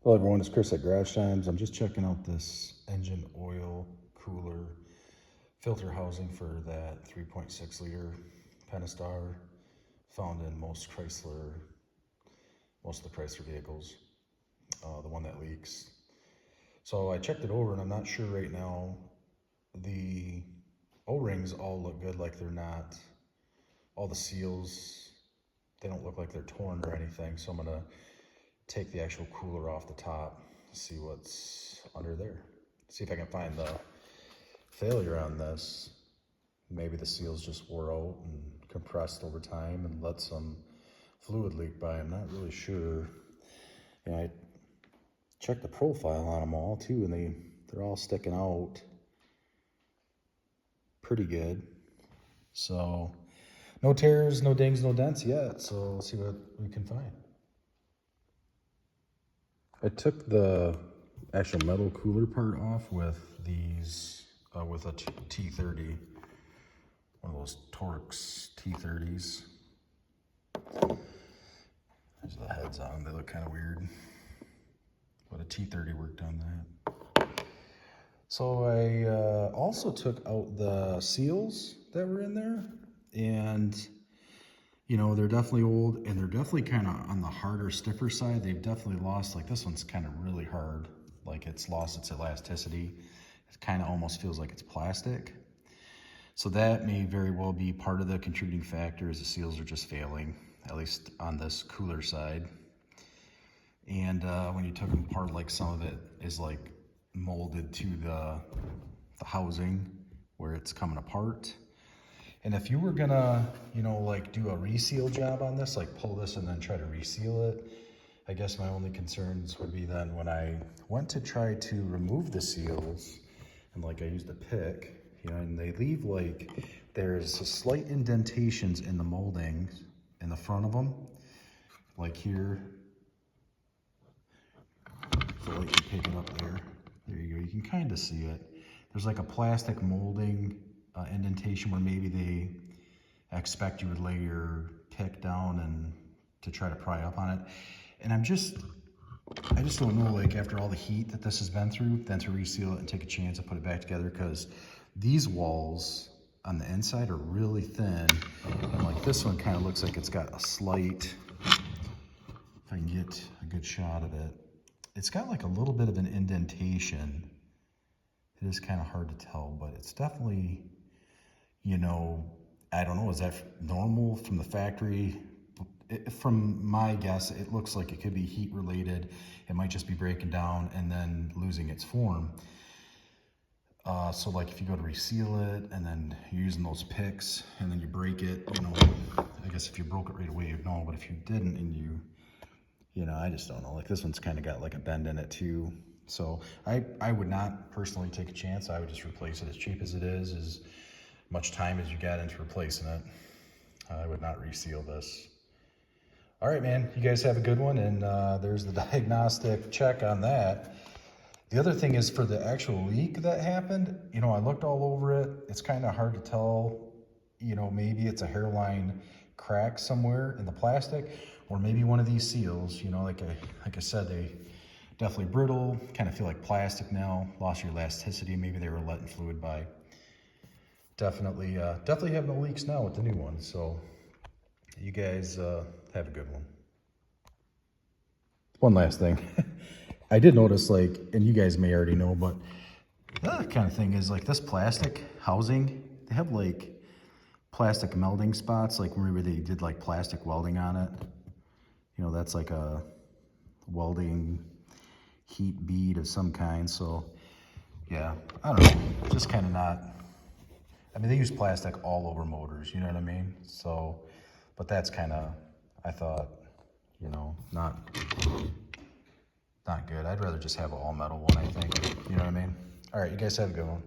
Hello everyone, it's Chris at Garage Times. I'm just checking out this engine oil cooler filter housing for that 3.6 liter Pentastar found in most of the Chrysler vehicles, the one that leaks. So I checked it over and I'm not sure right now. The O-rings all look good, like they're not, all the seals, they don't look like they're torn or anything. So I'm gonna take the actual cooler off the top, see what's under there. See if I can find the failure on this. Maybe the seals just wore out and compressed over time and let some fluid leak by. I'm not really sure. And I checked the profile on them all too, and they're all sticking out pretty good. So no tears, no dings, no dents yet. So let's see what we can find. I took the actual metal cooler part off with these, with a T30, one of those Torx T30s. There's the heads on them, they look kind of weird, but a T30 worked on that. So I also took out the seals that were in there, and you know, they're definitely old and they're definitely kind of on the harder, stiffer side. They've definitely lost, like this one's kind of really hard. Like it's lost its elasticity. It kind of almost feels like it's plastic. So that may very well be part of the contributing factor, is the seals are just failing, at least on this cooler side. And when you took them apart, like some of it is like molded to the housing where it's coming apart. And if you were gonna, you know, like do a reseal job on this, like pull this and then try to reseal it, I guess my only concerns would be then when I went to try to remove the seals, and like I used a pick, you know, and they leave like, there's a slight indentations in the molding in the front of them, like here. So like you pick it up there, there you go, you can kind of see it. There's like a plastic molding indentation where maybe they expect you would lay your pick down and to try to pry up on it. And I just don't know, like after all the heat that this has been through, then to reseal it and take a chance and put it back together, because these walls on the inside are really thin. And like this one kind of looks like it's got a slight, if I can get a good shot of it, it's got like a little bit of an indentation. It is kind of hard to tell, but it's definitely, you know, I don't know, is that normal from the factory? From my guess, it looks like it could be heat related. It might just be breaking down and then losing its form. So like if you go to reseal it and then you're using those picks and then you break it, you know, I guess if you broke it right away, you'd know, but if you didn't and you know, I just don't know. Like this one's kind of got like a bend in it too. So I would not personally take a chance. I would just replace it, as cheap as it is, as much time as you got into replacing it. I would not reseal this. All right, man, you guys have a good one. And there's the diagnostic check on that. The other thing is for the actual leak that happened, you know, I looked all over it. It's kind of hard to tell, you know, maybe it's a hairline crack somewhere in the plastic, or maybe one of these seals, you know, like I said, they definitely brittle, kind of feel like plastic now, lost your elasticity. Maybe they were letting fluid by. Definitely have no leaks now with the new one. So you guys have a good one. One last thing. I did notice, like, and you guys may already know, but the other kind of thing is like this plastic housing, they have like plastic melding spots, like maybe they did like plastic welding on it. You know, that's like a welding heat bead of some kind. So yeah, I don't know, just kind of not, I mean, they use plastic all over motors, you know what I mean? So, but that's kind of, I thought, you know, not good. I'd rather just have an all metal one, I think, you know what I mean? All right, you guys have a good one.